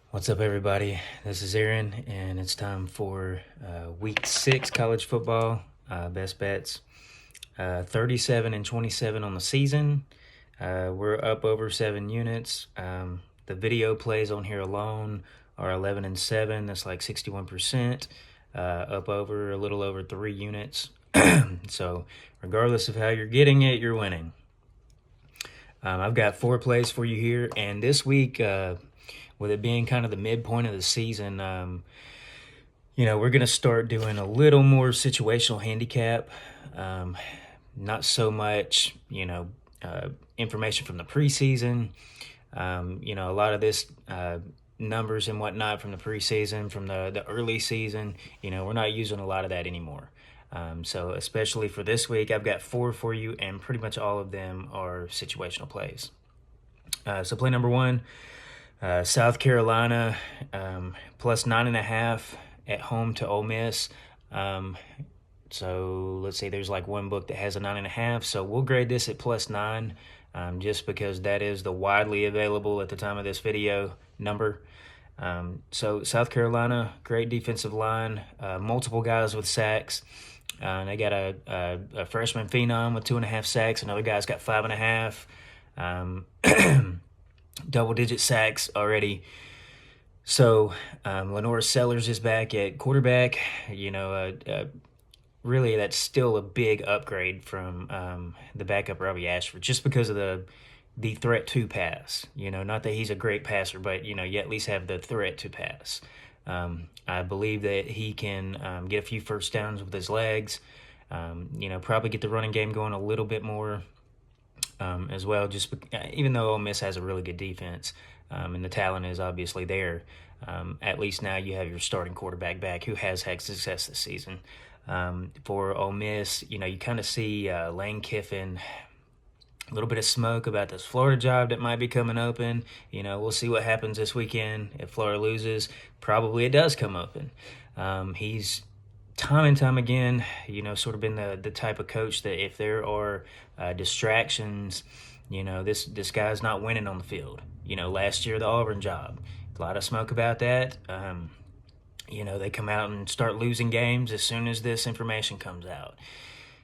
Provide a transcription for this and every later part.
What's up, everybody? This is Aaron, and it's time for Week 6 college football best bets. 37 and 27 on the season. We're up over 7 units. The video plays on here alone are 11 and 7. That's like 61%. Up over a little over 3 units. So, regardless of how you're getting it, you're winning. I've got 4 plays for you here, and this week, with it being kind of the midpoint of the season, we're going to start doing a little more situational handicap. Not so much, information from the preseason. A lot of this numbers and whatnot from the preseason, from the early season, we're not using a lot of that anymore. So especially for this week, I've got 4 for you, and pretty much all of them are situational plays. So play number 1, South Carolina, plus 9.5 at home to Ole Miss. So let's say there's like one book that has a 9.5. So we'll grade this at plus 9, just because that is the widely available at the time of this video number. So South Carolina, great defensive line, multiple guys with sacks. They got a freshman phenom with 2.5 sacks. Another guy's got 5.5. Double-digit sacks already. So Lenore Sellers is back at quarterback. Really, that's still a big upgrade from the backup Robbie Ashford, just because of the threat to pass. Not that he's a great passer, but you at least have the threat to pass. I believe that he can get a few first downs with his legs. Probably get the running game going a little bit more as well. Even though Ole Miss has a really good defense, and the talent is obviously there, at least now you have your starting quarterback back who has had success this season. For Ole Miss, you kind of see Lane Kiffin, a little bit of smoke about this Florida job that might be coming open. We'll see what happens this weekend. If Florida loses, probably it does come open. He's time and time again, sort of been the type of coach that if there are distractions, this guy's not winning on the field. Last year, the Auburn job, a lot of smoke about that. They come out and start losing games as soon as this information comes out.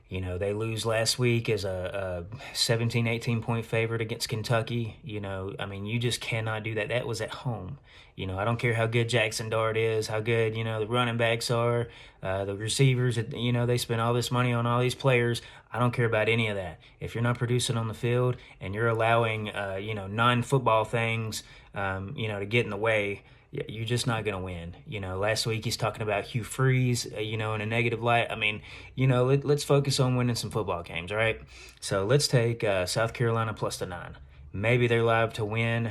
They lose last week as a 17, 18-point favorite against Kentucky. You just cannot do that. That was at home. I don't care how good Jackson Dart is, how good, the running backs are, the receivers, they spend all this money on all these players. I don't care about any of that. If you're not producing on the field and you're allowing, non-football things, to get in the way, you're just not going to win. Last week he's talking about Hugh Freeze, in a negative light. Let's focus on winning some football games, all right? So let's take South Carolina plus the 9. Maybe they're live to win.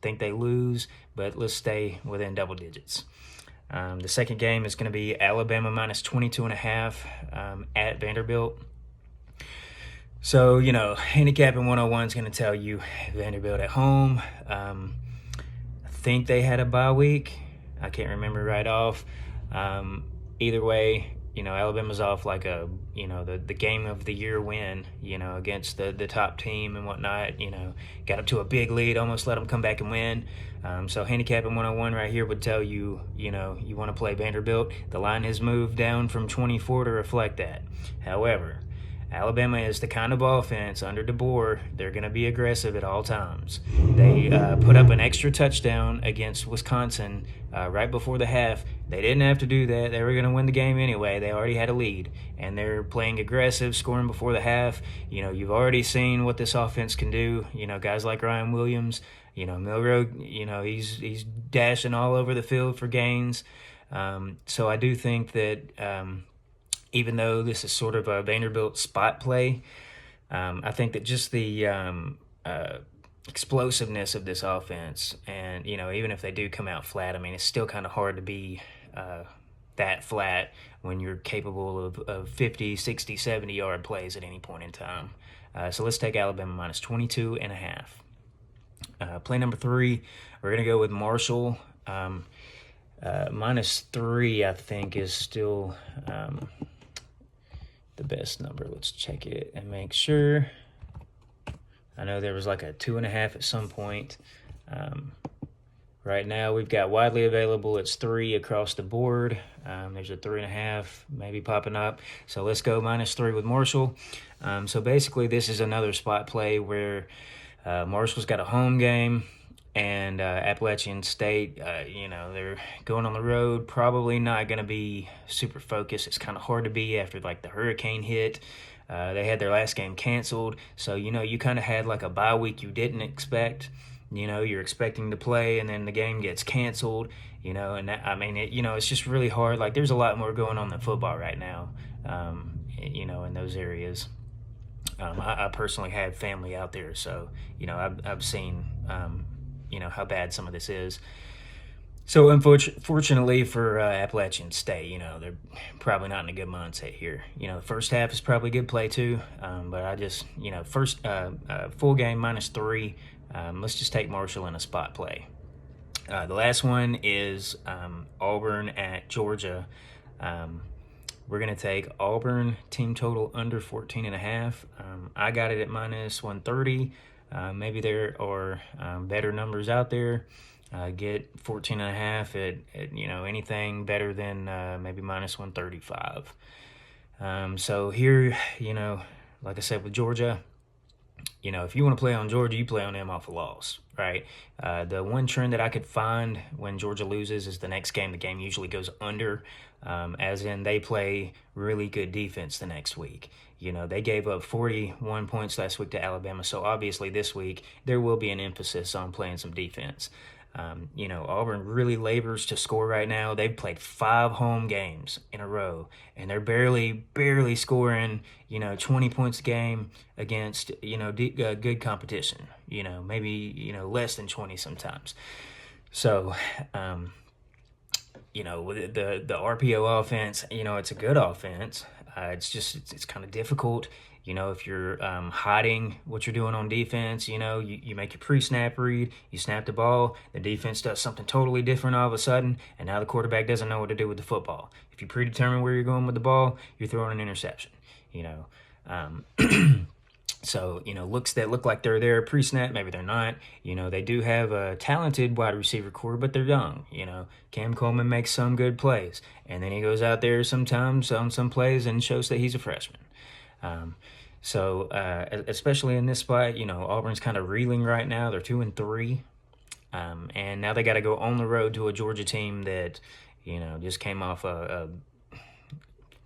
Think they lose, but let's stay within double digits. The second game is going to be Alabama minus 22.5 at Vanderbilt. So, handicapping 101 is going to tell you Vanderbilt at home. Think they had a bye week. I can't remember right off. Either way, Alabama's off like the game of the year win, against the top team and whatnot. Got up to a big lead, almost let them come back and win. So handicapping 101 right here would tell you, you want to play Vanderbilt. The line has moved down from 24 to reflect that. However, Alabama is the kind of offense under DeBoer, they're going to be aggressive at all times. They put up an extra touchdown against Wisconsin right before the half. They didn't have to do that. They were going to win the game anyway. They already had a lead, and they're playing aggressive, scoring before the half. You've already seen what this offense can do. Guys like Ryan Williams, Milroe, he's dashing all over the field for gains. So I do think that even though this is sort of a Vanderbilt spot play, I think that just the explosiveness of this offense, and, even if they do come out flat, it's still kind of hard to be that flat when you're capable of 50, 60, 70-yard plays at any point in time. So let's take Alabama minus 22.5. Play number 3, we're going to go with Marshall. Minus 3, I think, is still the best number. Let's check it and make sure. I know there was like a 2.5 at some point. Right now, we've got widely available. It's 3 across the board. There's a 3.5 maybe popping up. So let's go -3 with Marshall. So basically, this is another spot play where Marshall's got a home game, and Appalachian State, they're going on the road. Probably not going to be super focused. It's kind of hard to be after like the hurricane hit. They had their last game canceled, so you kind of had like a bye week you didn't expect. You're expecting to play, and then the game gets canceled. And that, I mean, it's just really hard. Like, there's a lot more going on than football right now. In those areas. I personally have family out there, so I've seen how bad some of this is. So unfortunately for Appalachian State, they're probably not in a good mindset here. The first half is probably good play too, but I just first full game -3. Let's just take Marshall in a spot play. The last one is Auburn at Georgia. We're going to take Auburn team total under 14.5. I got it at -130. Maybe there are better numbers out there. Get 14.5 at anything better than maybe -135. So here, like I said with Georgia, if you want to play on Georgia, you play on them off a loss, right? The one trend that I could find when Georgia loses is the next game. The game usually goes under, as in they play really good defense the next week. They gave up 41 points last week to Alabama, so obviously this week there will be an emphasis on playing some defense. Auburn really labors to score right now. They've played 5 home games in a row, and they're barely scoring, 20 points a game against, good competition, maybe, less than 20 sometimes. So, with the RPO offense, it's a good offense. It's kind of difficult. If you're hiding what you're doing on defense, you make your pre-snap read, you snap the ball, the defense does something totally different all of a sudden, and now the quarterback doesn't know what to do with the football. If you predetermine where you're going with the ball, you're throwing an interception, So, looks that look like they're there pre-snap, maybe they're not. They do have a talented wide receiver core, but they're young. Cam Coleman makes some good plays, and then he goes out there sometimes on some plays and shows that he's a freshman. So especially in this spot, Auburn's kind of reeling right now. They're 2-3, and now they got to go on the road to a Georgia team that, just came off a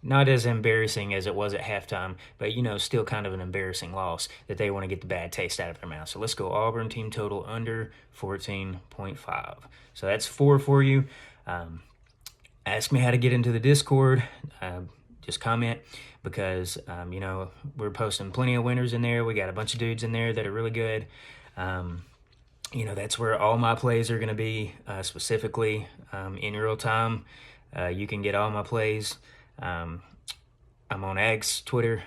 not as embarrassing as it was at halftime, but still kind of an embarrassing loss that they want to get the bad taste out of their mouth. So let's go Auburn team total under 14.5. So that's 4 for you. Ask me how to get into the Discord. Just comment, because we're posting plenty of winners in there. We got a bunch of dudes in there that are really good. That's where all my plays are going to be, specifically in real time. You can get all my plays. I'm on X, Twitter,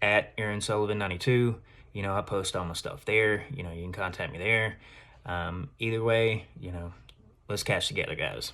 at Aaron Sullivan 92. I post all my stuff there. You can contact me there. Either way, let's catch together, guys.